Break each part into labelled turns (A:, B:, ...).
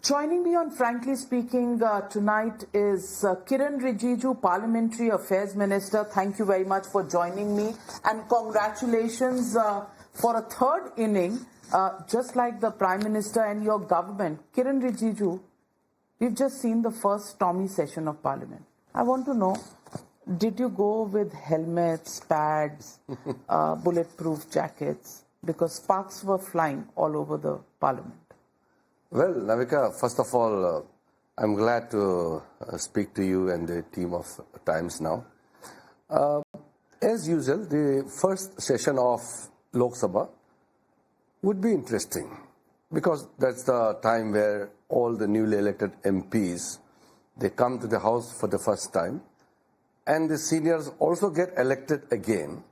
A: Joining me on Frankly Speaking tonight is Kiren Rijiju, Parliamentary Affairs Minister. Thank you very much for joining me, and congratulations for a third inning, just like the Prime Minister and your government. Kiren Rijiju, we've just seen the first stormy session of Parliament. I want to know, did you go with helmets, pads, bulletproof jackets? Because sparks were flying all over the Parliament.
B: Well, Navika, first of all, I'm glad to speak to you and the team of Times Now. As usual, the first session of Lok Sabha would be interesting because that's the time where all the newly elected MPs, they come to the House for the first time, and the seniors also get elected again,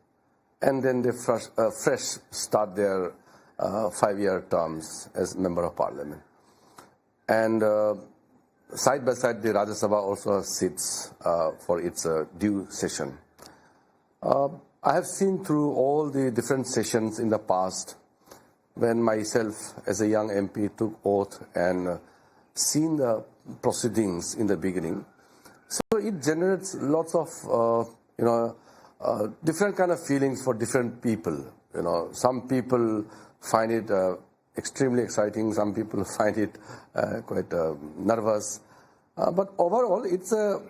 B: and then they fresh start their 5-year terms as Member of Parliament. And side by side, the Rajya Sabha also sits for its due session. I have seen through all the different sessions in the past when myself as a young MP took oath and seen the proceedings in the beginning. So it generates lots of, different kind of feelings for different people. Some people find it extremely exciting. Some people find it quite nervous. But overall, it's a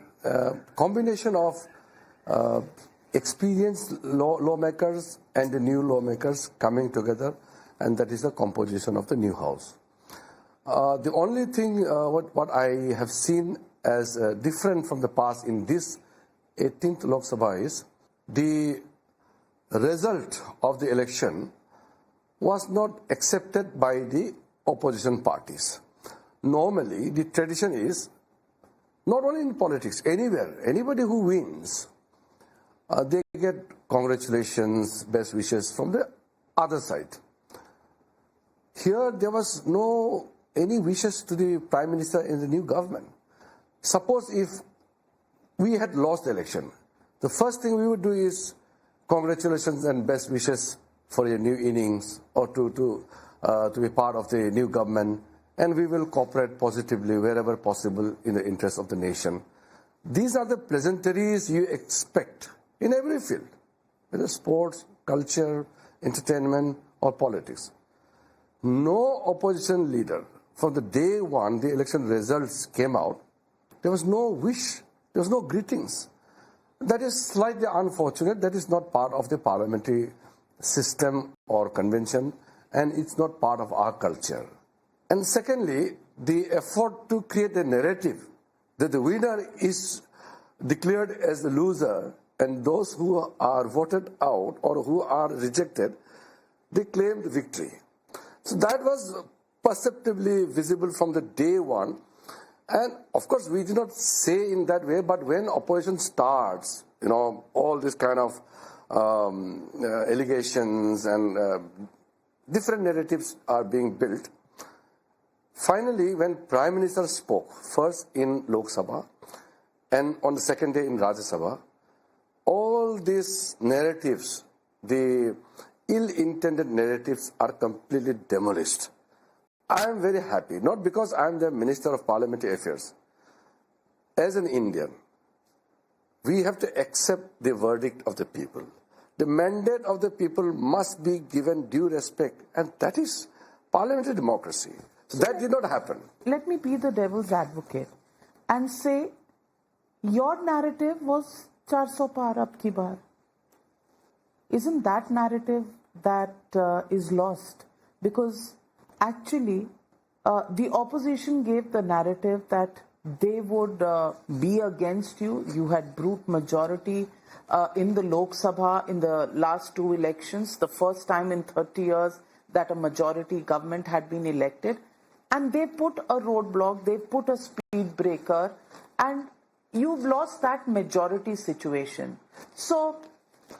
B: combination of experienced lawmakers and the new lawmakers coming together, and that is the composition of the new House. The only thing what I have seen as different from the past in this 18th Lok Sabha is the result of the election was not accepted by the opposition parties. Normally, the tradition is, not only in politics, anywhere, anybody who wins, they get congratulations, best wishes from the other side. Here, there was any wishes to the Prime Minister in the new government. Suppose if we had lost the election, the first thing we would do is congratulations and best wishes for your new innings, or to be part of the new government, and we will cooperate positively wherever possible in the interest of the nation. These are the pleasantries you expect in every field, whether sports, culture, entertainment, or politics. No opposition leader, from the day one the election results came out, there was no wish, there was no greetings. That is slightly unfortunate. That is not part of the parliamentary system or convention, and it's not part of our culture. And secondly, the effort to create a narrative that the winner is declared as the loser, and those who are voted out or who are rejected, they claimed victory. So that was perceptibly visible from the day one. And of course, we did not say in that way, but when opposition starts, all this kind of allegations and different narratives are being built. Finally, when Prime Minister spoke, first in Lok Sabha and on the second day in Rajya Sabha, all these narratives, the ill-intended narratives, are completely demolished. I am very happy, not because I am the Minister of Parliamentary Affairs. As an Indian, we have to accept the verdict of the people. The mandate of the people must be given due respect, and that is parliamentary democracy. So that did not happen.
A: Let me be the devil's advocate and say your narrative was 400 par ab ki baar. Isn't that narrative that is lost? Because actually, the opposition gave the narrative that they would be against you. You had brute majority in the Lok Sabha in the last two elections, the first time in 30 years that a majority government had been elected. And they put a roadblock, they put a speed breaker, and you've lost that majority situation. So,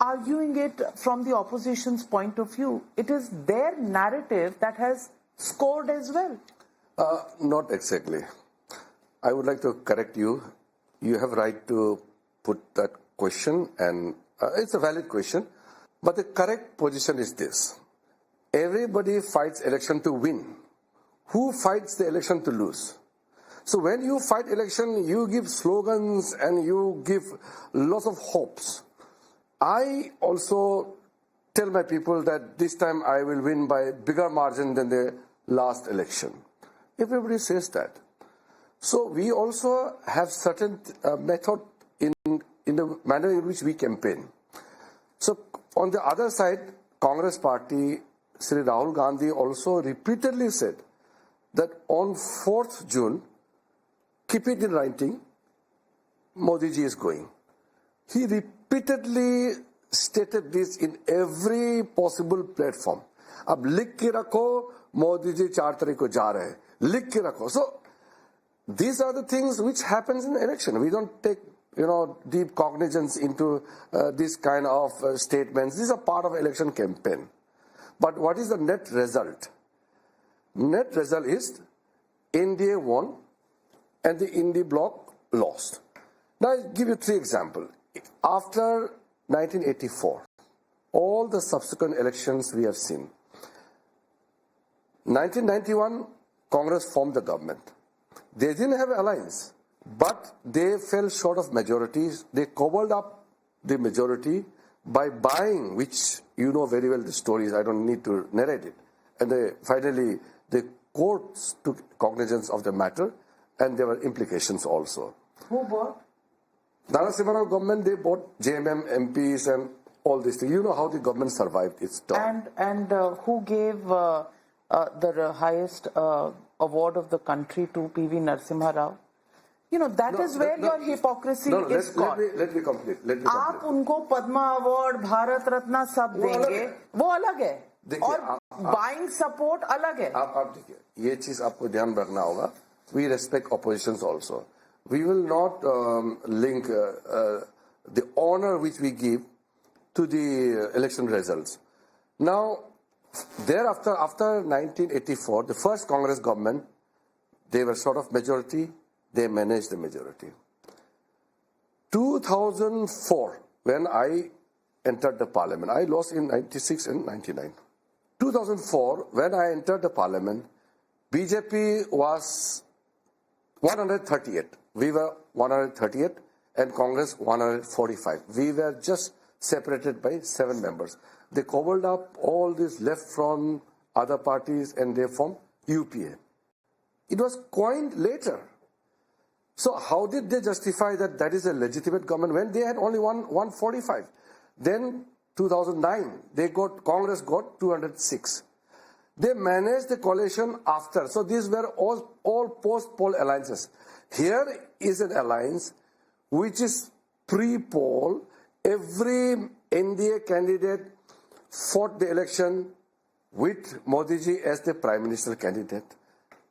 A: arguing it from the opposition's point of view, it is their narrative that has scored as well.
B: Not exactly. I would like to correct you. You have right to put that question, and it's a valid question. But the correct position is this. Everybody fights election to win. who fights the election to lose. So when you fight election, you give slogans and you give lots of hopes. I also tell my people that this time I will win by bigger margin than the last election. Everybody says that. So we also have certain method in the manner in which we campaign. So on the other side, Congress party, Sri Rahul Gandhi also repeatedly said that on 4th June, keep it in writing, Modi ji is going. He repeatedly stated this in every possible platform. अब लिख के रखो, मोदी जी 4 तारीख को जा रहे हैं. लिख के रखो. So these are the things which happens in election. We don't take deep cognizance into this kind of statements. These are part of election campaign. But what is the net result? Net result is NDA won and the Indie bloc lost. Now I'll give you 3 examples. After 1984, all the subsequent elections we have seen. 1991, Congress formed the government. They didn't have alliance, but they fell short of majorities. They cobbled up the majority by buying, which you know very well the stories, I don't need to narrate it. And finally, the courts took cognizance of the matter, and there were implications also.
A: Who bought?
B: Narasimha government, they bought JMM MPs and all these things. You know how the government survived its term.
A: And who gave the highest award of the country to PV Narasimha Rao? That is where your hypocrisy is caught.
B: Let me complete.
A: आप उनको Padma award, Bharat Ratna सब देंगे, वो अलग है. और buying support अलग है.
B: आप देखिए, ये चीज आपको ध्यान रखना होगा. We respect oppositions also. We will not link the honor which we give to the election results. Now, thereafter, after 1984, the first Congress government, they were sort of majority, they managed the majority. 2004, when I entered the parliament, I lost in 96 and 99. 2004, when I entered the parliament, BJP was 138. We were 138 and Congress 145. We were just separated by 7 members. They cobbled up all this left from other parties and they formed UPA. It was coined later. So how did they justify that that is a legitimate government when they had only 145? Then 2009, Congress got 206. They managed the coalition after. So these were all post-poll alliances. Here is an alliance which is pre-poll. Every NDA candidate fought the election with Modi ji as the Prime Minister candidate.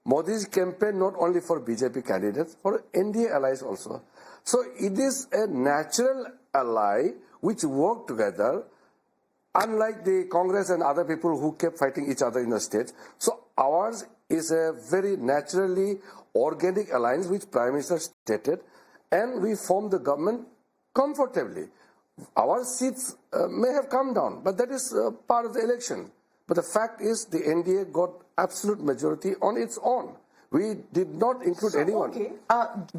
B: Modi's campaign not only for BJP candidates, for NDA allies also. So it is a natural ally which work together, unlike the Congress and other people who kept fighting each other in the states. So ours is a very naturally organic alliance which Prime Minister stated, and we formed the government comfortably. Our seats may have come down, but that is part of the election. But the fact is the NDA got absolute majority on its own. We did not include anyone.
A: Okay.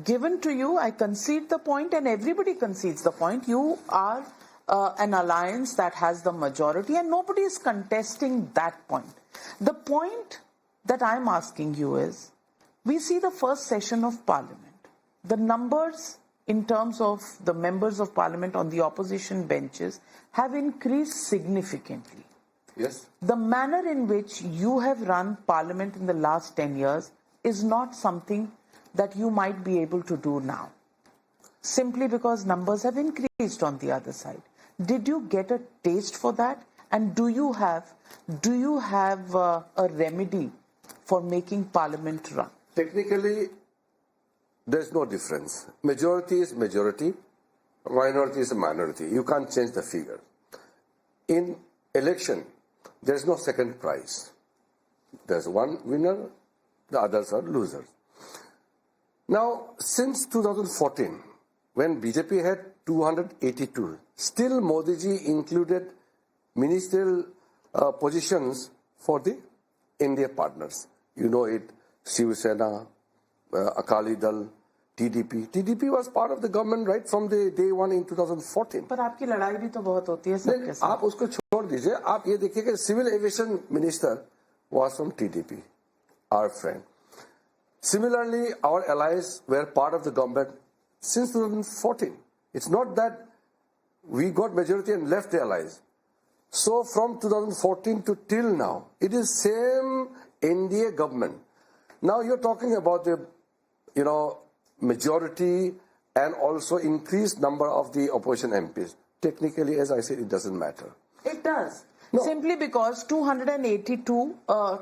A: Given to you, I concede the point and everybody concedes the point. You are an alliance that has the majority and nobody is contesting that point. The point that I'm asking you is, we see the first session of Parliament. The numbers in terms of the members of Parliament on the opposition benches have increased significantly.
B: Yes.
A: The manner in which you have run Parliament in the last 10 years is not something that you might be able to do now, simply because numbers have increased on the other side. Did you get a taste for that? And do you have a remedy for making Parliament run?
B: Technically, there's no difference. Majority is majority, minority is a minority. You can't change the figure. In election, there's no second prize. There's one winner, the others are losers. Now, since 2014, when BJP had 282, still Modi ji included ministerial positions for the India partners. you know it, Shiv Sena, Akali Dal, TDP. TDP was part of the government right from the day one in 2014.
A: पर आपकी लड़ाई भी तो बहुत होती है सबके साथ.
B: आप उसको छोड़ दीजिए. आप ये देखिए कि Civil Aviation Minister was from TDP, our friend. Similarly, our allies were part of the government since 2014. It's not that we got majority and left the allies. So from 2014 to till now, it is same NDA government. Now you're talking about the, majority and also increased number of the opposition MPs. Technically, as I said, it doesn't matter.
A: It does.
B: No.
A: Simply because 282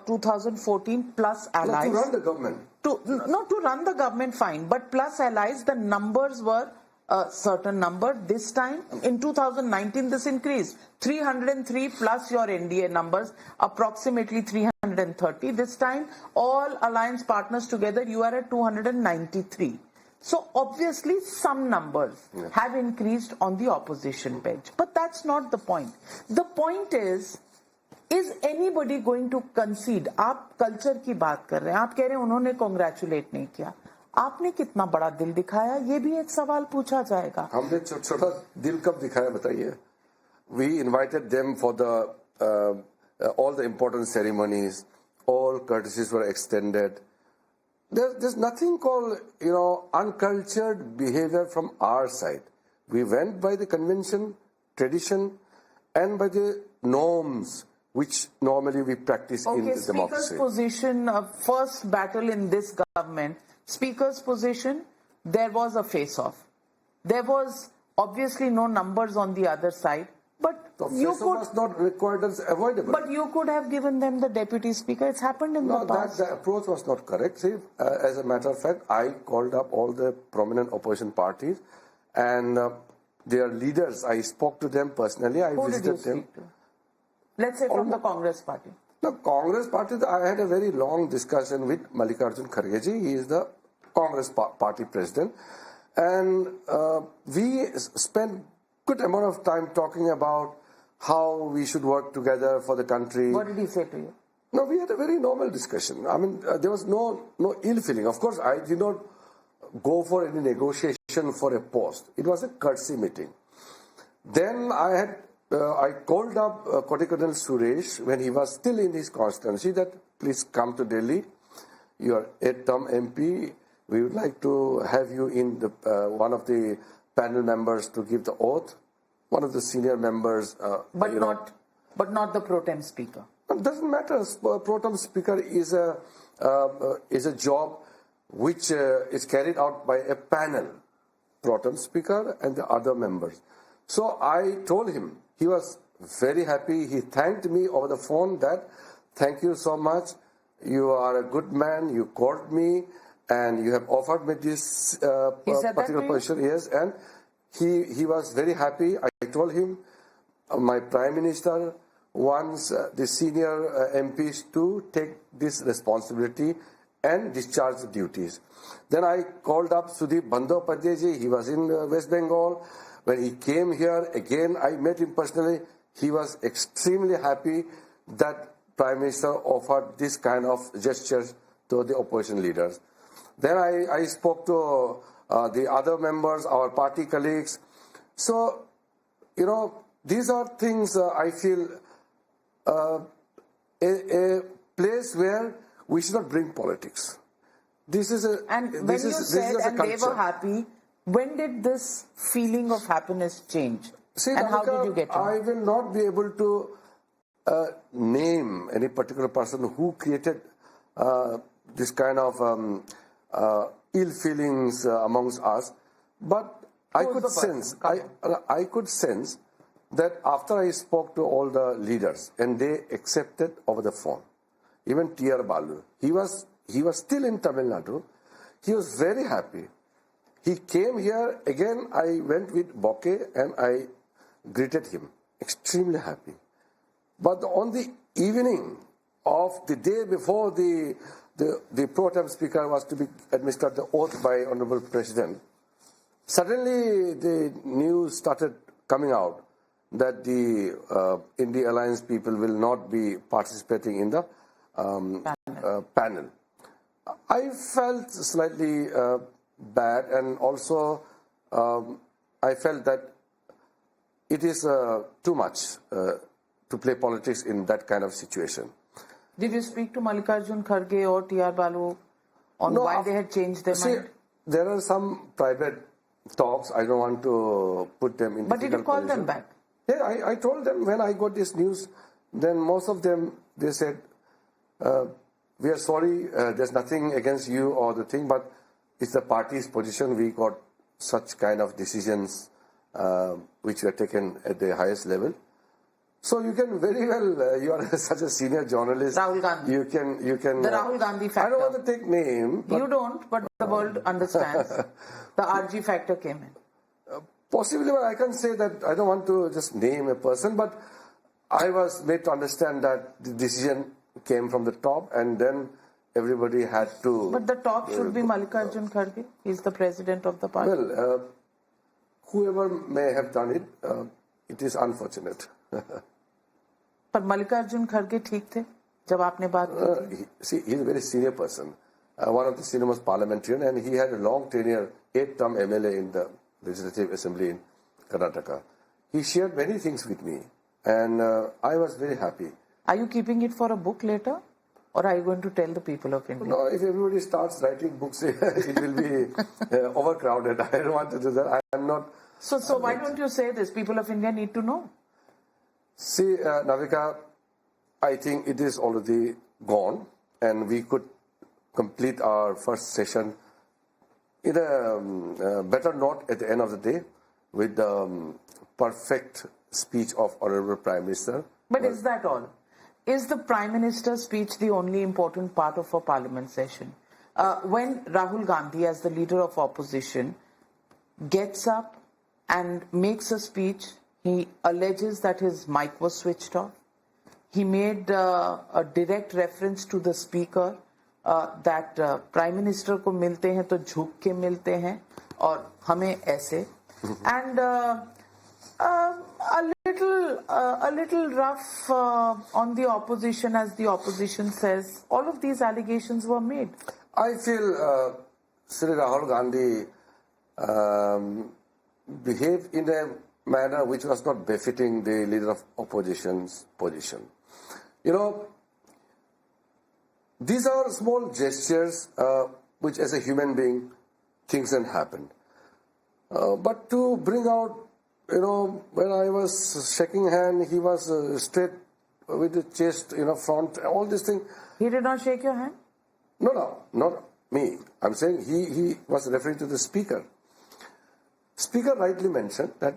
A: 2014 plus allies.
B: No, to run the government.
A: To run the government, fine. But plus allies, the numbers were a certain number. This time, in 2019, this increased. 303 plus your NDA numbers, approximately 330. This time, all alliance partners together, you are at 293. So obviously, some numbers have increased on the opposition bench. But that's not the point. The point is anybody going to concede? आप culture की बात कर रहे हैं, आप कह रहे हैं उन्होंने congratulate नहीं किया. आपने कितना बड़ा दिल दिखाया, ये भी एक सवाल पूछा जाएगा.
B: हमने छोटा दिल कब दिखाया बताइए? We invited them for all the important ceremonies. All courtesies were extended. There's nothing called, uncultured behavior from our side. We went by the convention, tradition, and by the norms which normally we practice in the democracy.
A: Speaker's position, first battle in this government, Speaker's position, there was a face-off. There was obviously no numbers on the other side, but
B: you could was not required as avoidable.
A: But you could have given them the deputy speaker. It's happened in the past.
B: The approach was not correct. See, as a matter of fact, I called up all the prominent opposition parties and their leaders. I spoke to them personally. I visited them.
A: To? Let's say from the Congress party.
B: The Congress party, I had a very long discussion with Mallikarjun Kharge. He is the Congress party president. And we spent good amount of time talking about how we should work together for the country.
A: What did he say to you?
B: No, we had a very normal discussion. I mean, there was no ill feeling. Of course, I did not go for any negotiation for a post. It was a courtesy meeting. Then I called up Kotikadal Suresh when he was still in his constituency that please come to Delhi. You are 8th-term MP. We would like to have you in the one of the panel members to give the oath. One of the senior members.
A: But not the Protem speaker.
B: It doesn't matter. Protem speaker is a job which is carried out by a panel. Protem speaker and the other members. So I told him. He was very happy. He thanked me over the phone that, thank you so much. You are a good man. You called me and you have offered me this particular position. Yes, and he was very happy. I told him, my Prime Minister wants the senior MPs to take this responsibility and discharge the duties. Then I called up Sudip Bandyopadhyay. He was in West Bengal. When he came here, again, I met him personally. He was extremely happy that Prime Minister offered this kind of gestures to the opposition leaders. Then I spoke to the other members, our party colleagues. So, these are things I feel a place where we should not bring politics. This is a
A: and when you said and they were happy. When did this feeling of happiness change?
B: See,
A: and
B: Navika,
A: how did you get it?
B: I will not be able to name any particular person who created this kind of ill feelings amongst us, but I could sense that after I spoke to all the leaders and they accepted over the phone, even T.R. Balu, he was still in Tamil Nadu. He was very happy. He came here, again I went with bouquet and I greeted him, extremely happy. But on the evening of the day before the Protem speaker was to be administered the oath by Honorable President, suddenly the news started coming out that the India Alliance people will not be participating in the panel. I felt slightly bad, and also I felt that it is too much to play politics in that kind of situation.
A: Did you speak to Mallikarjun Kharge or T.R. Balu on why they had changed their mind?
B: There are some private talks. I don't want to put them in.
A: But did you call them back?
B: Yeah, I told them when I got this news. Then most of them, they said, we are sorry, there's nothing against you or the thing, but it's the party's position. We got such kind of decisions which were taken at the highest level. So you can very well, you are such a senior journalist.
A: Rahul Gandhi.
B: You can.
A: The Rahul Gandhi factor.
B: I don't want to take name.
A: You don't, but the world understands. The RG factor came in.
B: Possibly, but I can say that I don't want to just name a person, but I was made to understand that the decision came from the top, and then everybody had to.
A: But the top should be Mallikarjun Kharge. He's the president of the party.
B: Well, whoever may have done it, it is unfortunate.
A: पर मल्लिकार्जुन खड़गे ठीक थे जब आपने बात की?
B: See, he is a very senior person, one of the senior-most parliamentarian, and he had a long tenure, 8-term MLA in the Legislative Assembly in Karnataka. He shared many things with me, and I was very happy.
A: Are you keeping it for a book later, or are you going to tell the people of India?
B: No, if everybody starts writing books, it will be overcrowded. I don't want to do that. I am not.
A: So why don't you say this? People of India need to know.
B: See, Navika, I think it is already gone, and we could complete our first session in a better note at the end of the day with the perfect speech of Honorable Prime Minister.
A: But is that all? Is the Prime Minister's speech the only important part of a parliament session? When Rahul Gandhi, as the leader of opposition, gets up and makes a speech, he alleges that his mic was switched off. He made a direct reference to the speaker that Prime Minister को मिलते हैं तो झुक के मिलते हैं और हमें ऐसे. And a little rough on the opposition, as the opposition says. All of these allegations were made.
B: I feel Sri Rahul Gandhi behaved in a manner which was not befitting the leader of opposition's position. You know, these are small gestures which, as a human being, things can happen. But to bring out, you know, when I was shaking hand, he was straight with the chest, you know, front, all these things.
A: He did not shake your hand?
B: No, not me. I'm saying he was referring to the speaker. Speaker rightly mentioned that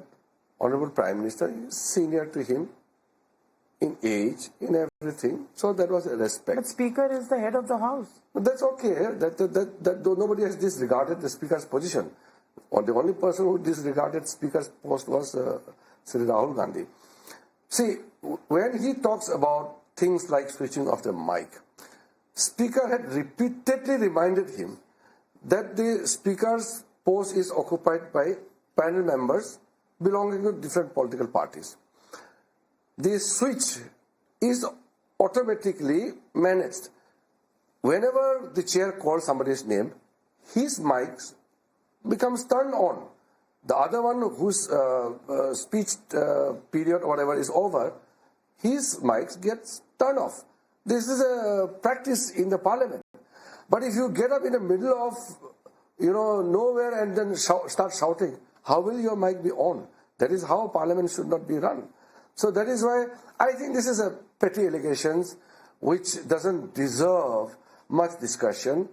B: Honorable Prime Minister is senior to him in age, in everything. So that was a respect.
A: But Speaker is the head of the House.
B: But that's okay. That nobody has disregarded the Speaker's position. Or the only person who disregarded Speaker's post was Sri Rahul Gandhi. See, when he talks about things like switching off the mic, Speaker had repeatedly reminded him that the Speaker's post is occupied by panel members belonging to different political parties. The switch is automatically managed. Whenever the chair calls somebody's name, his mic becomes turned on. The other one whose speech period or whatever is over, his mic gets turned off. This is a practice in the parliament. But if you get up in the middle of, you know, nowhere and then start shouting, how will your mic be on? That is how parliament should not be run. So that is why I think this is a petty allegations which doesn't deserve much discussion.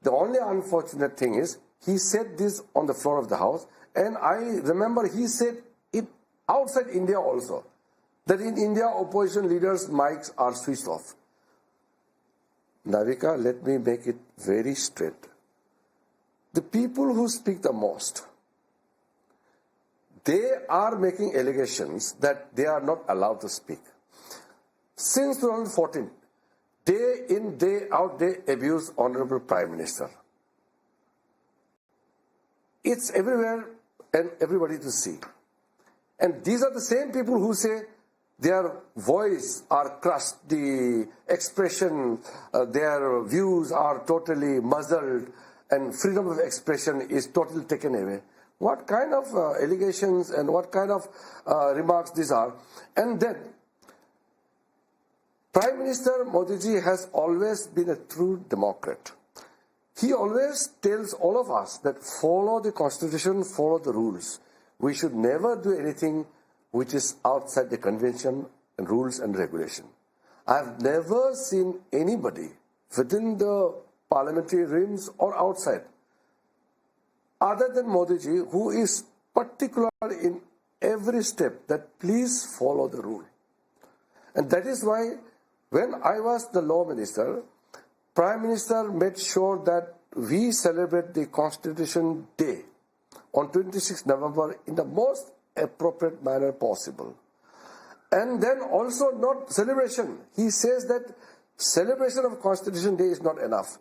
B: The only unfortunate thing is he said this on the floor of the House, and I remember he said it outside India also, that in India opposition leaders' mics are switched off. Navika, let me make it very straight. The people who speak the most, they are making allegations that they are not allowed to speak. Since 2014, day in, day out, they abuse Honorable Prime Minister. It's everywhere and everybody to see. And these are the same people who say their voice are crushed, the expression, their views are totally muzzled, and freedom of expression is totally taken away. What kind of allegations and what kind of remarks these are? And then, Prime Minister Modi ji has always been a true democrat. He always tells all of us that follow the constitution, follow the rules. We should never do anything which is outside the convention and rules and regulation. I have never seen anybody within the parliamentary rims or outside, other than Modi ji, who is particular in every step that please follow the rule. And that is why when I was the law minister, Prime Minister made sure that we celebrate the Constitution Day on 26 November in the most appropriate manner possible. And then also not celebration. He says that celebration of Constitution Day is not enough.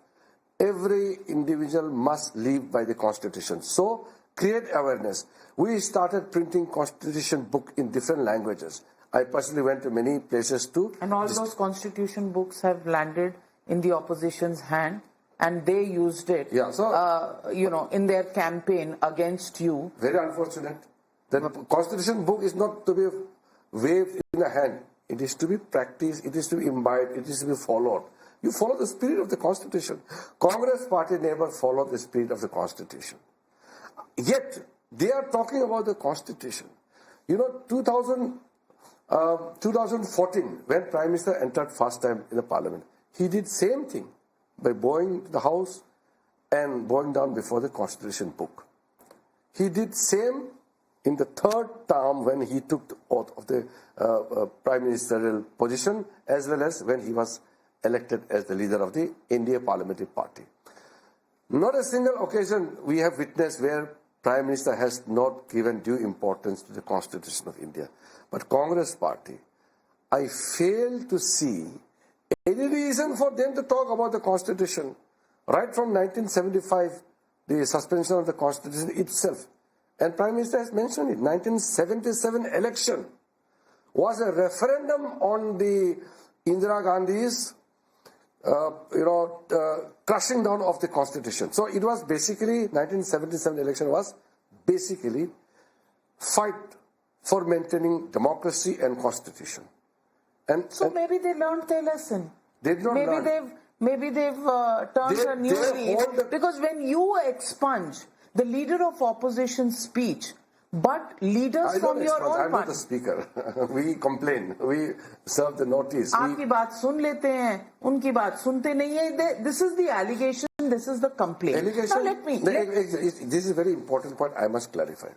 B: Every individual must live by the Constitution. So create awareness. We started printing Constitution book in different languages. I personally went to many places too.
A: And all those Constitution books have landed in the opposition's hand, and they used it, in their campaign against you.
B: Very unfortunate. The Constitution book is not to be waved in the hand. It is to be practiced, it is to be imbibed, it is to be followed. You follow the spirit of the Constitution. Congress party never followed the spirit of the Constitution. Yet, they are talking about the Constitution. 2014, when Prime Minister entered first time in the Parliament, he did same thing by bowing to the House and bowing down before the Constitution book. He did same in the third term when he took the oath of the Prime Ministerial position, as well as when he was elected as the leader of the India Parliamentary Party. Not a single occasion we have witnessed where Prime Minister has not given due importance to the Constitution of India. But Congress Party, I fail to see any reason for them to talk about the Constitution. Right from 1975, the suspension of the Constitution itself. And Prime Minister has mentioned it. 1977 election was a referendum on the Indira Gandhi's crushing down of the Constitution. So it was basically, 1977 election was basically fight for maintaining democracy and Constitution. And
A: maybe they learned their lesson.
B: They did not learn.
A: Maybe they've turned a new leaf. Because when you expunge the leader of opposition's speech, but leaders from your own party.
B: I'm not the speaker. We complain. We serve the notice.
A: आपकी बात सुन लेते हैं, उनकी बात सुनते नहीं हैं. This is the allegation. This is the complaint.
B: Allegation.
A: Now
B: this is a very important point. I must clarify.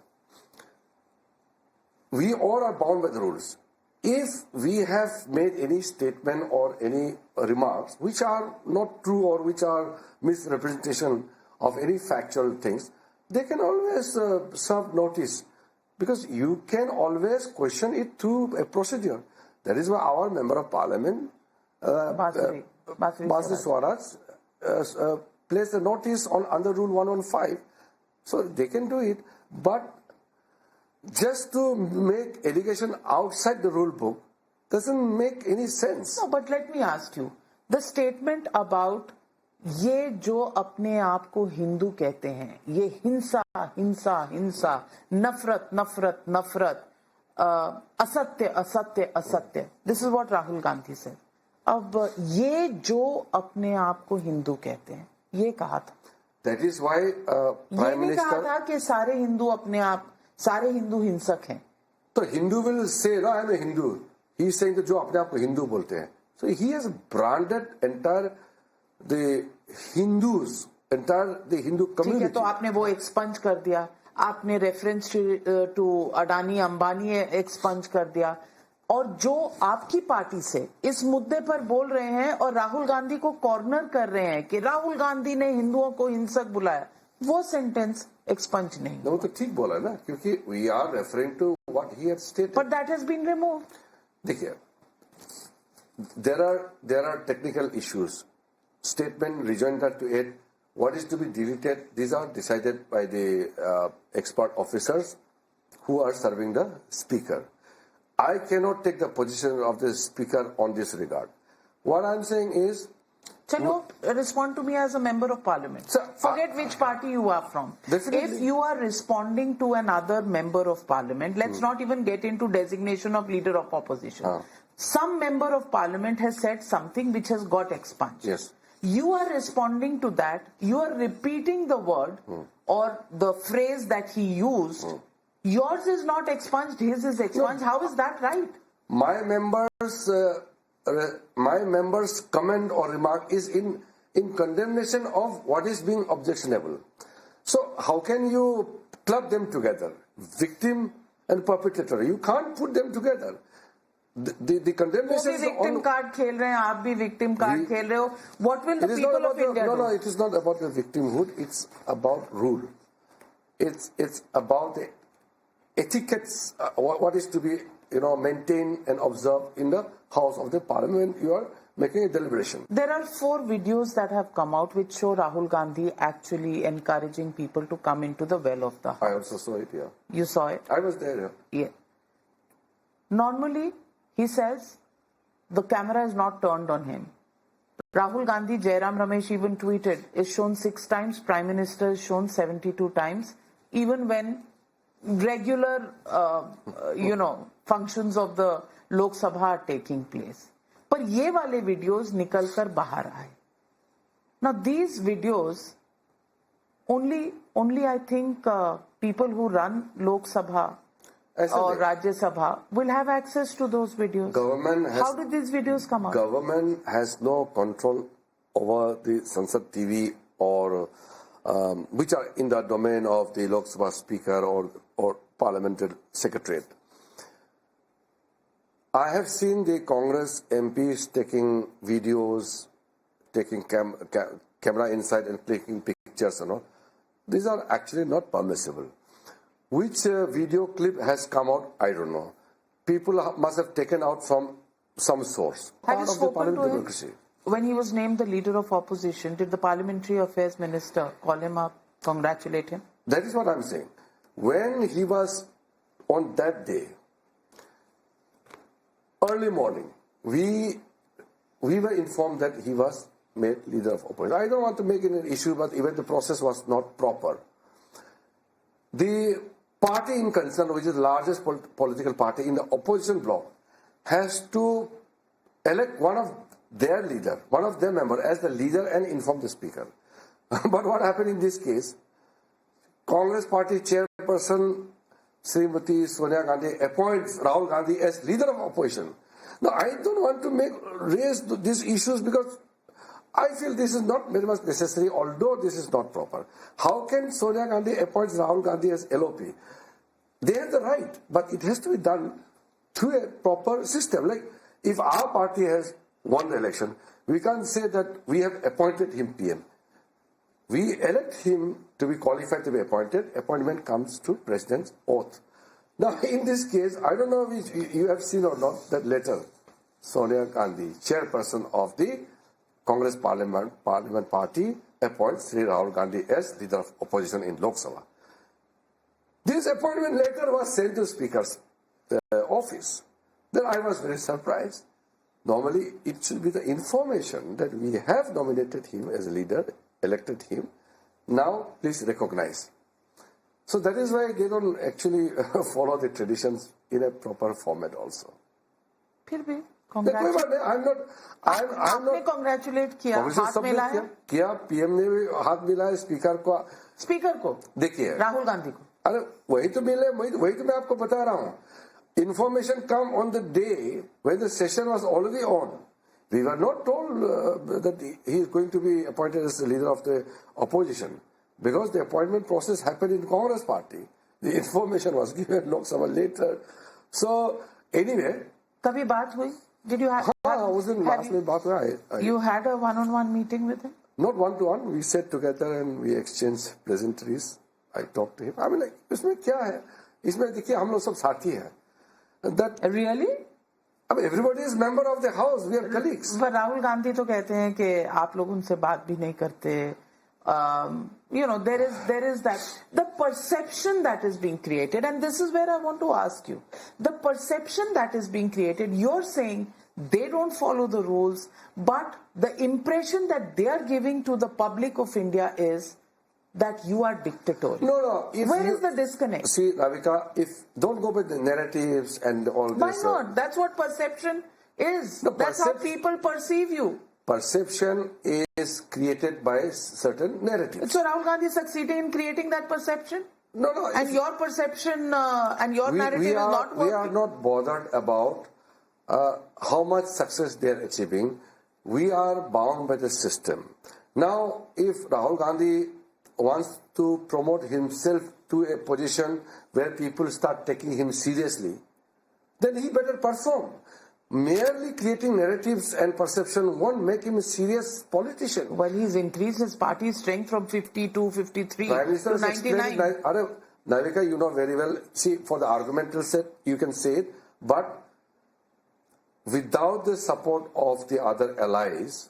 B: We all are bound by the rules. If we have made any statement or any remarks which are not true or which are misrepresentation of any factual things, they can always serve notice, because you can always question it through a procedure. That is why our Member of Parliament, Basri Swaraj, placed a notice on under Rule 115. So they can do it, but just to make allegation outside the rule book doesn't make any sense.
A: No, but let me ask you, the statement about ये जो अपने आप को हिंदू कहते हैं, ये हिंसा हिंसा हिंसा, नफरत नफरत नफरत, असत्य असत्य असत्य, this is what Rahul Gandhi से. अब ये जो अपने आप को हिंदू कहते हैं, ये कहा था.
B: That is why Prime Minister.
A: ये कहा था कि सारे हिंदू हिंसक हैं.
B: तो Hindu will say, no, I am a Hindu. He is saying that जो अपने आप को हिंदू बोलते हैं. So he has branded entire the Hindus, entire the Hindu community.
A: ठीक है, तो आपने वो एक्सपंज कर दिया, आपने reference to Adani Ambani expunge कर दिया, और जो आपकी पार्टी से इस मुद्दे पर बोल रहे हैं और राहुल गांधी को कॉर्नर कर रहे हैं कि राहुल गांधी ने हिंदुओं को हिंसक बुलाया, वो सेंटेंस एक्सपंज नहीं.
B: वो तो ठीक बोला ना, क्योंकि we are referring to what he had stated.
A: But that has been removed.
B: देखिए, there are technical issues. Statement, rejoinder to it, what is to be deleted, these are decided by the expert officers who are serving the speaker. I cannot take the position of the speaker on this regard. What I'm saying is,
A: Chalo, respond to me as a member of parliament.
B: Sir,
A: Forget which party you are from.
B: Definitely.
A: If you are responding to another member of parliament, let's not even get into designation of leader of opposition. Some member of parliament has said something which has got expunged.
B: yes,
A: You are responding to that. You are repeating the word or the phrase that he used. Yours is not expunged, his is expunged. How is that right?
B: my members' comment or remark is in condemnation of what is being objectionable. So how can you club them together, victim and perpetrator? You can't put them together. The condemnation is
A: victim card खेल रहे हैं, आप भी victim card खेल रहे हो. What will the people of India do?
B: No, it is not about the victimhood. It's about rule. It's about the etiquettes. What is to be maintained and observed in the House of the Parliament. You are making a deliberation.
A: There are 4 videos that have come out which show Rahul Gandhi actually encouraging people to come into the well of the House.
B: I also saw it. Yeah,
A: you saw it.
B: I was there.
A: Yeah. Normally, he says the camera is not turned on him. Rahul Gandhi, Jairam Ramesh even tweeted, is shown 6 times, Prime Minister is shown 72 times, even when regular, functions of the Lok Sabha are taking place. पर ये वाले videos निकल कर बाहर आए. Now these videos, only I think people who run Lok Sabha or Rajya Sabha will have access to those videos. How did these videos come out?
B: Government has no control over the Sansad TV or which are in the domain of the Lok Sabha Speaker or Parliamentary Secretariat. I have seen the Congress MPs taking videos, taking camera inside and taking pictures. These are actually not permissible. Which video clip has come out, I don't know. People must have taken out from some source.
A: Have you spoken to him? When he was named the leader of opposition, did the Parliamentary Affairs Minister call him up, congratulate him?
B: That is what I'm saying. When he was on that day, early morning, we were informed that he was made leader of opposition. I don't want to make it an issue, but even the process was not proper. The party in concern, which is the largest political party in the opposition bloc, has to elect one of their leader, one of their members as the leader and inform the speaker. But what happened in this case, Congress party chairperson Srimati Sonia Gandhi appoints Rahul Gandhi as leader of opposition. Now, I don't want to raise these issues because I feel this is not very much necessary, although this is not proper. How can Sonia Gandhi appoint Rahul Gandhi as LOP? They have the right, but it has to be done through a proper system. Like, if our party has won the election, we can't say that we have appointed him PM. We elect him to be qualified to be appointed. Appointment comes to President's oath. Now, in this case, I don't know if you have seen or not that letter. Sonia Gandhi, chairperson of the Congress Parliament Party, appoints Sri Rahul Gandhi as leader of opposition in Lok Sabha. This appointment letter was sent to Speaker's office. Then I was very surprised. Normally, it should be the information that we have nominated him as a leader, elected him. Now, please recognize. So that is why they don't actually follow the traditions in a proper format also.
A: फिर भी
B: I'm not
A: congratulate किया, हाथ मिलाया
B: किया, PM ने भी हाथ मिलाया स्पीकर को देखिए
A: राहुल गांधी को.
B: अरे वही तो मिले, वही तो मैं आपको बता रहा हूँ. Information come on the day when the session was already on. We were not told that he is going to be appointed as the leader of the opposition because the appointment process happened in Congress party. The information was given Lok Sabha later. So anyway,
A: कभी बात हुई? Did you have?
B: उस दिन last में बात हुआ.
A: You had a one-on-one meeting with him?
B: Not one-to-one. We sat together and we exchanged pleasantries. I talked to him. I mean, like, इसमें क्या है? इसमें देखिए हम लोग सब साथी हैं. That
A: really?
B: I mean, everybody is member of the house. We are colleagues.
A: But Rahul Gandhi तो कहते हैं कि आप लोग उनसे बात भी नहीं करते. There is that the perception that is being created, and this is where I want to ask you: the perception that is being created. You're saying they don't follow the rules, but the impression that they are giving to the public of India is that you are dictatorial.
B: No.
A: Where is the disconnect?
B: See, Navika, don't go with the narratives and all this.
A: Why not? That's what perception is.
B: No,
A: that's how people perceive you.
B: Perception is created by certain narratives.
A: So Rahul Gandhi is succeeding in creating that perception?
B: No.
A: And your perception and your narrative is not working?
B: We are not bothered about how much success they are achieving. We are bound by the system. Now, if Rahul Gandhi wants to promote himself to a position where people start taking him seriously, then he better perform. Merely creating narratives and perception won't make him a serious politician.
A: Well, he's increased his party strength from 52, 53 to 99.
B: Navika, you know very well. See, for the argumental set, you can say it, but without the support of the other allies,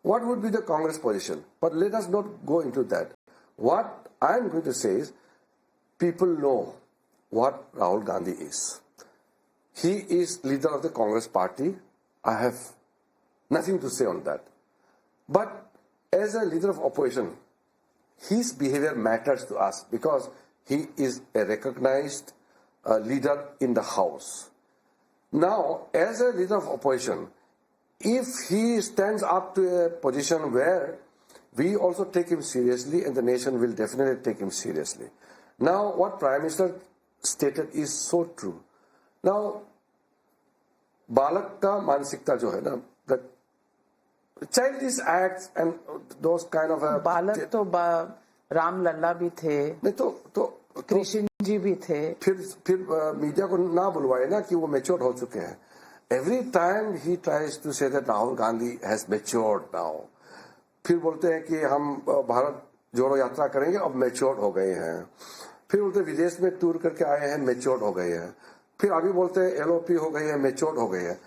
B: what would be the Congress position? But let us not go into that. What I am going to say is, people know what Rahul Gandhi is. He is leader of the Congress party. I have nothing to say on that. But as a leader of opposition, his behavior matters to us because he is a recognized leader in the House. Now, as a leader of opposition, if he stands up to a position where we also take him seriously and the nation will definitely take him seriously. Now, what Prime Minister stated is so true. Now, बालक का मानसिकता जो है ना, that childish acts and those kind of
A: बालक तो राम लल्ला भी थे,
B: नहीं तो
A: कृष्ण जी भी थे,
B: फिर मीडिया को ना बुलवाए ना कि वो मैच्योर हो चुके हैं. Every time he tries to say that Rahul Gandhi has matured now, फिर बोलते हैं कि हम भारत जोड़ो यात्रा करेंगे, अब मैच्योर हो गए हैं. फिर बोलते विदेश में टूर करके आए हैं, मैच्योर हो गए हैं. फिर अभी बोलते हैं एलओपी हो गई है, मैच्योर हो गई है.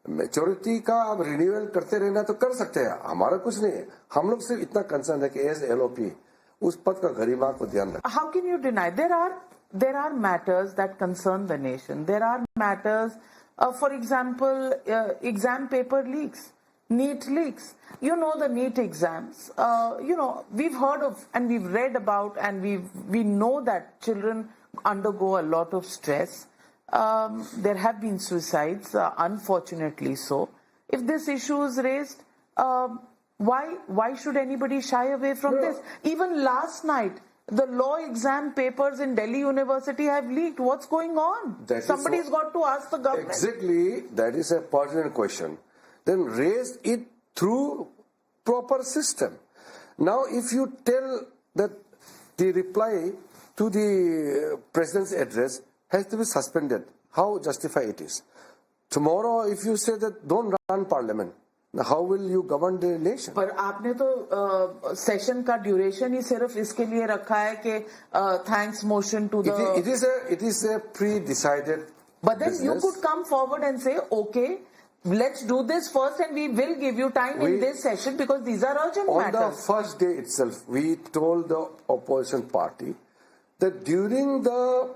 B: मैच्योरिटी का अब रिन्यूअल करते रहना तो कर सकते हैं, हमारा कुछ नहीं है. हम लोग सिर्फ इतना कंसर्न है कि एज एलओपी उस पद का गरिमा को ध्यान रखें.
A: How can you deny? There are matters that concern the nation. There are matters, for example, exam paper leaks, NEET leaks. You know the NEET exams. We've heard of and we've read about and we know that children undergo a lot of stress. There have been suicides, unfortunately so. If this issue is raised, why should anybody shy away from this? Even last night, the law exam papers in Delhi University have leaked. What's going on? Somebody's got to ask the government.
B: Exactly, that is a pertinent question. Then raise it through proper system. Now, if you tell that the reply to the president's address has to be suspended, how justified it is? Tomorrow, if you say that don't run parliament, how will you govern the nation?
A: पर आपने तो session का duration ही सिर्फ इसके लिए रखा है कि thanks motion to the.
B: It is a pre-decided.
A: But then
B: business.
A: you could come forward and say, okay, let's do this first, and we will give you time in this session because these are urgent matters.
B: On the first day itself, we told the opposition party that during the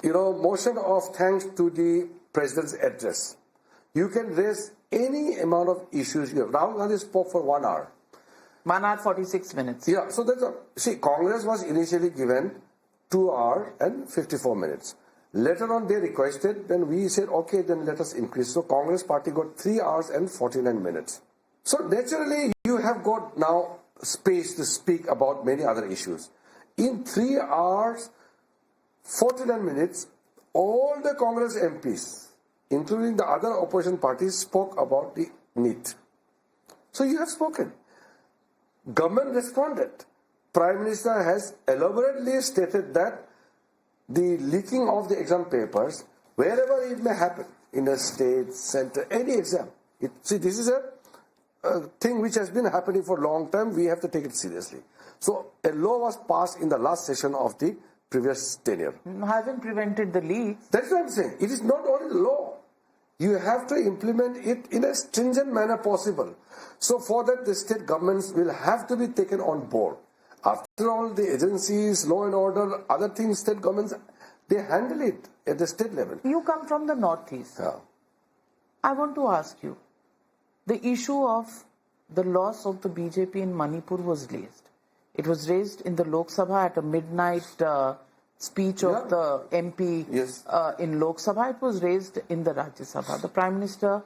B: motion of thanks to the president's address, you can raise any amount of issues here. Rahul Gandhi spoke for 1 hour.
A: 1 hour 46 minutes.
B: Yeah, so Congress was initially given 2 hours and 54 minutes. Later on they requested, then we said, okay, then let us increase. So Congress party got 3 hours and 49 minutes. So naturally you have got now space to speak about many other issues. In 3 hours, 49 minutes, all the Congress MPs, including the other opposition parties, spoke about the NEET. So you have spoken. Government responded. Prime Minister has elaborately stated that the leaking of the exam papers, wherever it may happen, in a state, center, any exam. This is a thing which has been happening for a long time. We have to take it seriously. So a law was passed in the last session of the previous tenure.
A: Hasn't prevented the leaks.
B: That's what I'm saying. It is not only the law. You have to implement it in a stringent manner possible. So for that, the state governments will have to be taken on board. After all, the agencies, law and order, other things, state governments, they handle it at the state level.
A: You come from the Northeast.
B: Yeah.
A: I want to ask you, the issue of the loss of the BJP in Manipur was raised. It was raised in the Lok Sabha at a midnight speech of the MP in Lok Sabha. It was raised in the Rajya Sabha. The Prime Minister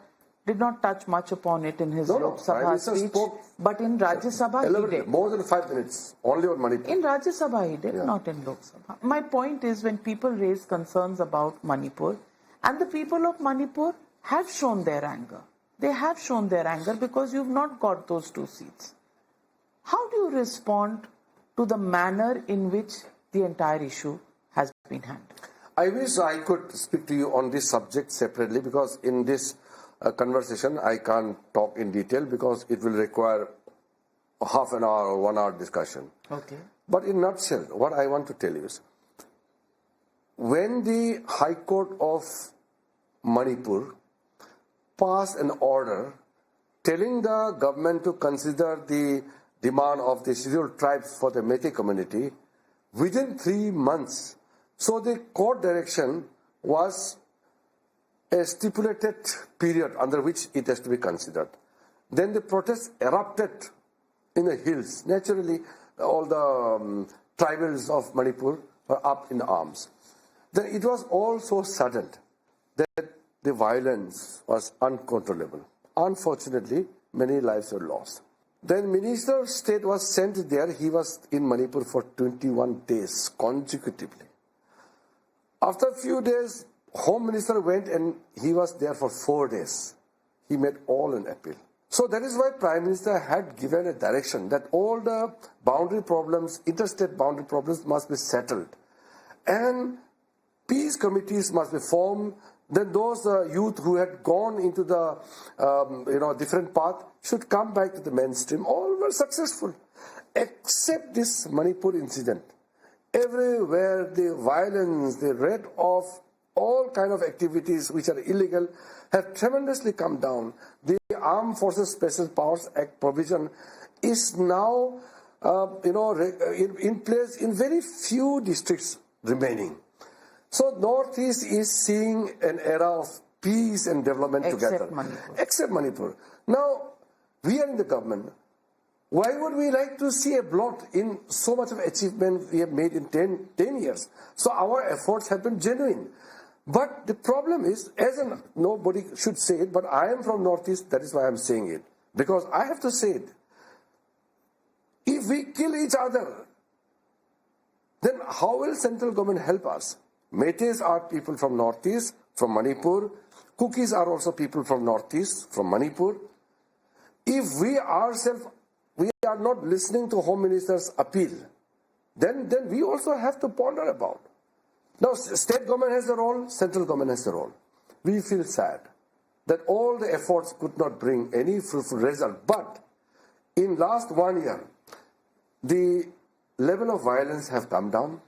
A: did not touch much upon it in his Lok Sabha speech, but in Rajya Sabha he did.
B: More than 5 minutes, only on Manipur.
A: In Rajya Sabha he did, not in Lok Sabha. My point is, when people raise concerns about Manipur, and the people of Manipur have shown their anger. They have shown their anger because you've not got those 2 seats. How do you respond to the manner in which the entire issue has been handled?
B: I wish I could speak to you on this subject separately, because in this conversation I can't talk in detail because it will require half an hour or 1 hour discussion.
A: Okay.
B: But in a nutshell, what I want to tell you is, when the High Court of Manipur passed an order telling the government to consider the demand of the scheduled tribes for the Meitei community within 3 months. So the court direction was a stipulated period under which it has to be considered. Then the protests erupted in the hills. Naturally, all the tribals of Manipur were up in arms. Then it was all so sudden that the violence was uncontrollable. Unfortunately, many lives were lost. Then Minister of State was sent there. He was in Manipur for 21 days consecutively. After a few days, Home Minister went and he was there for 4 days. He made all an appeal. So that is why Prime Minister had given a direction that all the boundary problems, interstate boundary problems must be settled. And peace committees must be formed. Then those youth who had gone into the different path should come back to the mainstream. All were successful, except this Manipur incident. Everywhere the violence, the rate of all kind of activities which are illegal have tremendously come down. The Armed Forces Special Powers Act provision is now in place in very few districts remaining. So Northeast is seeing an era of peace and development together. Except Manipur. Now, we are in the government. Why would we like to see a blot in so much of achievement we have made in 10 years? So our efforts have been genuine. But the problem is, nobody should say it, but I am from Northeast, that is why I am saying it. Because I have to say it. If we kill each other, then how will central government help us? Meiteis are people from Northeast, from Manipur. Kukis are also people from Northeast, from Manipur. If we ourselves, we are not listening to Home Minister's appeal, then we also have to ponder about. Now, state government has a role, central government has a role. We feel sad that all the efforts could not bring any fruitful result. But in last 1 year, the level of violence have come down.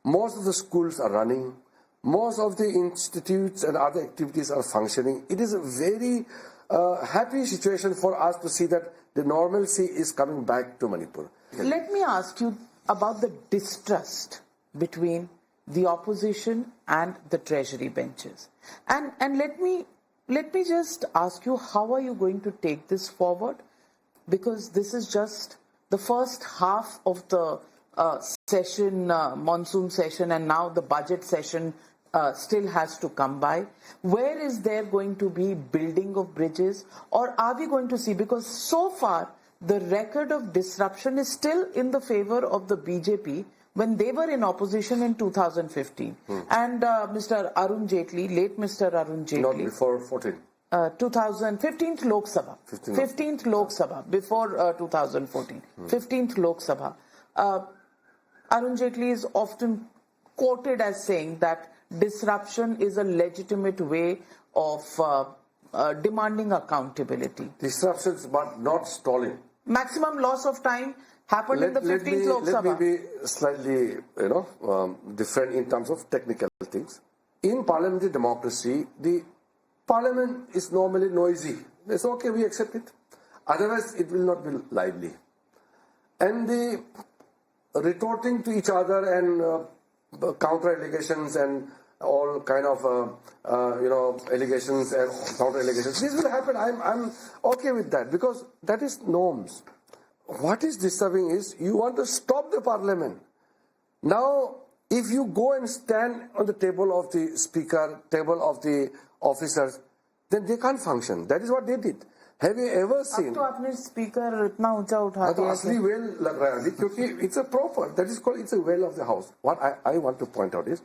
B: Most of the schools are running. Most of the institutes and other activities are functioning. It is a very happy situation for us to see that the normalcy is coming back to Manipur.
A: Let me ask you about the distrust between the opposition and the treasury benches. And let me just ask you, how are you going to take this forward? Because this is just the first half of the monsoon session, and now the budget session still has to come by. Where is there going to be building of bridges, or are we going to see, because so far the record of disruption is still in the favor of the BJP when they were in opposition in 2015. And Mr. Arun Jaitley, late Mr. Arun Jaitley.
B: Not before 14.
A: 15th Lok Sabha. 15th Lok Sabha, before 2014. 15th Lok Sabha. Arun Jaitley is often quoted as saying that disruption is a legitimate way of demanding accountability.
B: Disruptions, but not stalling.
A: Maximum loss of time happened in the 15th Lok Sabha.
B: Let me be slightly, different in terms of technical things. In parliamentary democracy, the Parliament is normally noisy. It's okay, we accept it. Otherwise, it will not be lively. And the retorting to each other and counter allegations and all kind of allegations and counter allegations. This will happen. I'm okay with that because that is norms. What is disturbing is you want to stop the parliament. Now, if you go and stand on the table of the speaker, table of the officers, then they can't function. That is what they did. Have you ever seen?
A: अब तो आपने speaker इतना ऊंचा उठा
B: तो
A: दिया
B: असली well लग रहा है अभी क्योंकि it's a proper, that is called, it's a well of the house. What I want to point out is,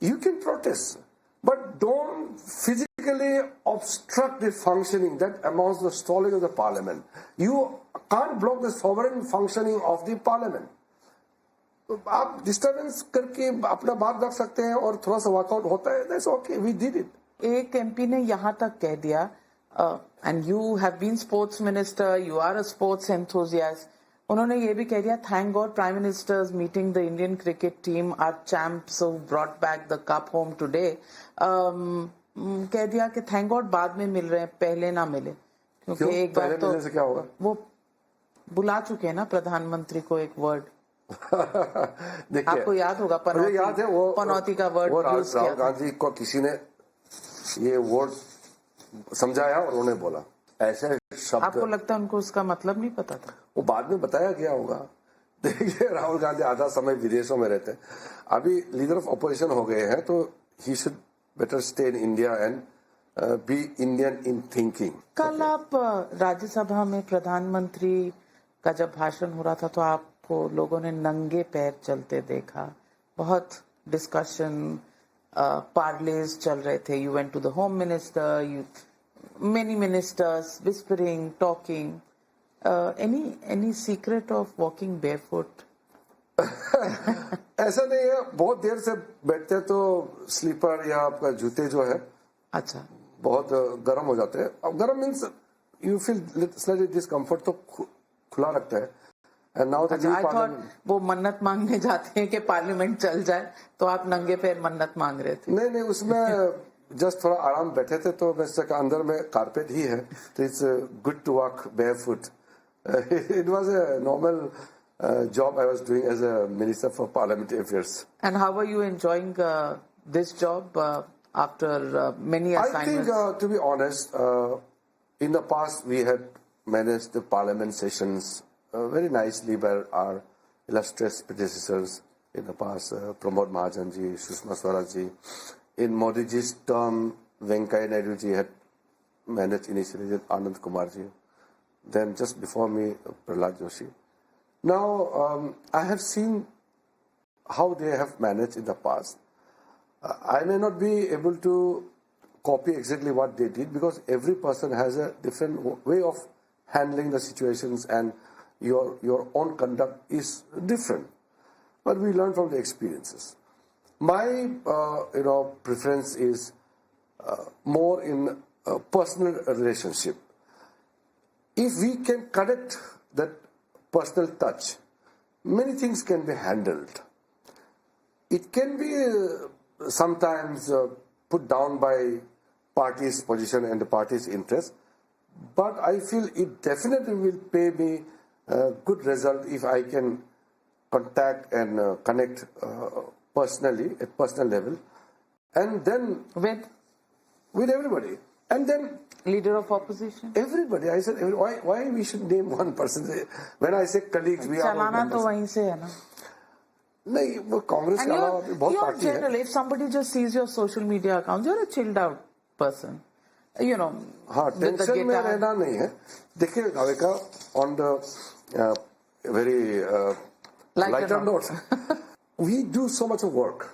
B: you can protest, but don't physically obstruct the functioning. That amounts to the stalling of the parliament. You can't block the sovereign functioning of the parliament. आप disturbance करके अपना बात रख सकते हैं और थोड़ा सा वर्कआउट होता है. That's okay, we did it.
A: एक एमपी ने यहाँ तक कह दिया, and you have been sports minister, you are a sports enthusiast. उन्होंने ये भी कह दिया, thank God Prime Minister is meeting the Indian cricket team, our champs who brought back the cup home today. कह दिया कि thank God बाद में मिल रहे हैं, पहले ना मिले. क्योंकि एक बार तो
B: क्या होगा?
A: वो बुला चुके हैं ना प्रधानमंत्री को एक वर्ड. आपको याद होगा पनौती का वर्ड यूज किया.
B: राहुल गांधी को किसी ने ये वर्ड समझाया और उन्होंने बोला ऐसे शब्द.
A: आपको लगता है उनको उसका मतलब नहीं पता था?
B: वो बाद में बताया गया होगा. देखिए राहुल गांधी आधा समय विदेशों में रहते हैं, अभी लीडर ऑफ अपोजिशन हो गए हैं, तो ही should better stay in India and be Indian in thinking.
A: कल आप राज्यसभा में प्रधानमंत्री का जब भाषण हो रहा था तो आपको लोगों ने नंगे पैर चलते देखा. बहुत डिस्कशन, पार्लेज चल रहे थे. You went to the home minister, many ministers whispering, talking. Any secret of walking barefoot?
B: ऐसा नहीं है. बहुत देर से बैठते तो स्लीपर या आपका जूते जो है
A: अच्छा
B: बहुत गर्म हो जाते हैं. अब गर्म means you feel slightly discomfort, तो खुला रखता है. And now the
A: I thought वो मन्नत मांगने जाते हैं कि पार्लियामेंट चल जाए, तो आप नंगे पैर मन्नत मांग रहे थे.
B: नहीं, उसमें जस्ट थोड़ा आराम बैठे थे, तो वैसे का अंदर में कारपेट ही है, तो it's good to walk barefoot. It was a normal job I was doing as a Minister for Parliamentary Affairs.
A: And how are you enjoying this job after many assignments?
B: I think, to be honest, in the past we had managed the Parliament sessions very nicely by our illustrious predecessors in the past, Pramod Mahajan ji, Sushma Swaraj ji. In Modi ji's term, Venkaiah Naidu ji had managed initially with Anand Kumar ji. Then just before me, Prahlad Joshi. Now, I have seen how they have managed in the past. I may not be able to copy exactly what they did because every person has a different way of handling the situations and your own conduct is different. But we learn from the experiences. My, preference is more in a personal relationship. If we can connect that personal touch, many things can be handled. It can be sometimes put down by party's position and the party's interest, but I feel it definitely will pay me a good result if I can contact and connect personally, at personal level, and then with everybody. And then
A: leader of opposition,
B: everybody. I said, why we should name one person? When I say colleagues, we are
A: चलाना तो वहीं से है ना.
B: नहीं, वो कांग्रेस के अलावा बहुत पार्टी है.
A: Generally, if somebody just sees your social media accounts, you're a chilled out person. You know.
B: हाँ, टेंशन में रहना नहीं है. देखिए, Navika, on the very lighter note, we do so much of work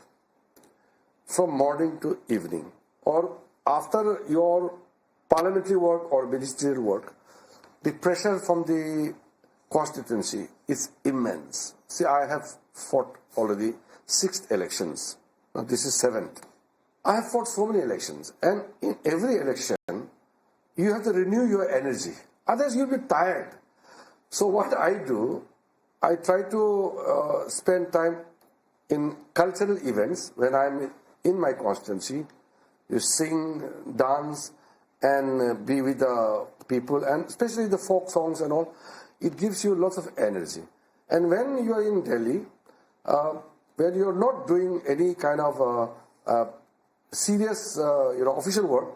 B: from morning to evening, or after your parliamentary work or ministerial work, the pressure from the constituency is immense. See, I have fought already 6 elections. Now this is 7th. I have fought so many elections, and in every election, you have to renew your energy. Otherwise, you'll be tired. So what I do, I try to spend time in cultural events when I'm in my constituency, you sing, dance, and be with the people, and especially the folk songs and all, it gives you lots of energy. And when you are in Delhi, when you're not doing any kind of serious, official work,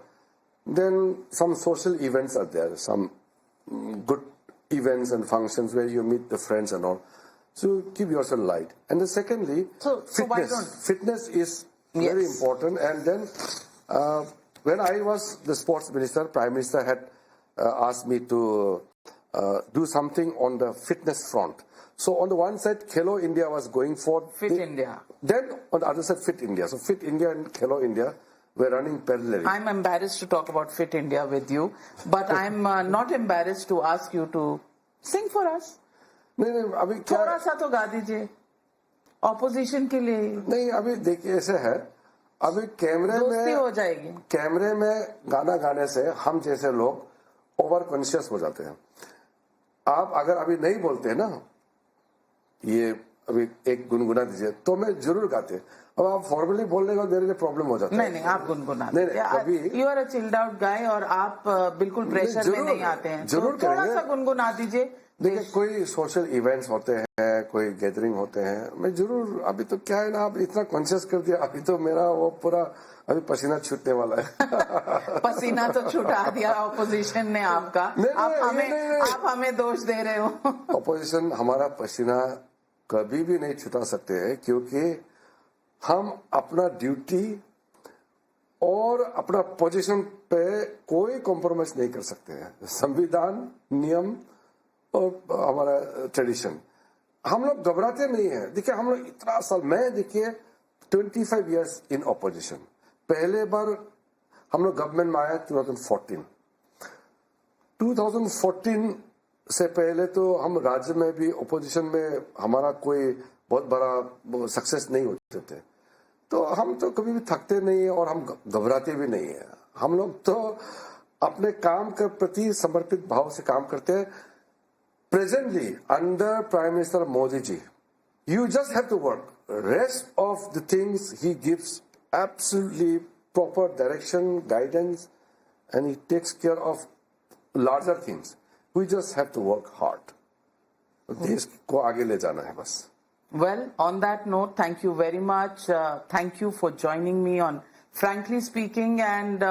B: then some social events are there, some good events and functions where you meet the friends and all. So keep yourself light. And then secondly, fitness is very important. And then when I was the sports minister, Prime Minister had asked me to do something on the fitness front. So on the one side, Khelo India was going for
A: Fit India.
B: Then on the other side, Fit India. So Fit India and Khelo India were running parallelly.
A: I'm embarrassed to talk about Fit India with you, but I'm not embarrassed to ask you to sing for us.
B: नहीं अभी क्या
A: थोड़ा सा तो गा दीजिए opposition के लिए.
B: नहीं अभी देखिए ऐसे है, अभी कैमरे में गाना गाने से हम जैसे लोग ओवर कॉन्शियस हो जाते हैं. आप अगर अभी नहीं बोलते हैं ना, ये अभी एक गुनगुना दीजिए, तो मैं जरूर गाते. अब आप फॉर्मली बोलने का मेरे लिए प्रॉब्लम हो जाता है.
A: नहीं आप गुनगुना. You are a chilled out guy और आप बिल्कुल प्रेशर में नहीं आते हैं.
B: जरूर
A: थोड़ा सा गुनगुना दीजिए.
B: देखिए कोई सोशल इवेंट्स होते हैं, कोई गैदरिंग होते हैं, मैं जरूर. अभी तो क्या है ना, आप इतना कॉन्शियस कर दिया, अभी तो मेरा वो पूरा अभी पसीना छूटने वाला है.
A: पसीना तो छुटा दिया ऑपोजिशन ने आपका. आप हमें दोष दे रहे हो.
B: ऑपोजिशन हमारा पसीना कभी भी नहीं छुटा सकते हैं, क्योंकि हम अपना ड्यूटी और अपना पोजीशन पे कोई कॉम्प्रोमाइज नहीं कर सकते हैं. संविधान, नियम और हमारा ट्रेडिशन, हम लोग घबराते नहीं है. देखिए हम लोग इतना साल, मैं देखिए 25 इयर्स इन ऑपोजिशन. पहले बार हम लोग गवर्नमेंट में आया 2014 से पहले तो हम राज्य में भी ऑपोजिशन में हमारा कोई बहुत बड़ा सक्सेस नहीं होते थे. तो हम तो कभी भी थकते नहीं है और हम घबराते भी नहीं है. हम लोग तो अपने काम के प्रति समर्पित भाव से काम करते हैं. Presently, under Prime Minister Modi ji, you just have to work. Rest of the things he gives absolutely proper direction, guidance, and he takes care of larger things. We just have to work hard. देश को आगे ले जाना है बस.
A: Well, on that note, thank you very much. Thank you for joining me on Frankly Speaking, and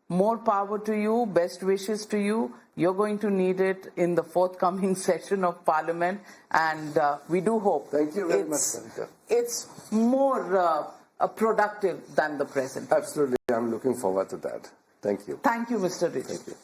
A: more power to you. Best wishes to you. You're going to need it in the forthcoming session of Parliament, and we do hope.
B: Thank you very much, Navika.
A: It's more productive than the present.
B: Absolutely. I'm looking forward to that. Thank you.
A: Thank you, Mr. Rijiju.
B: Thank you.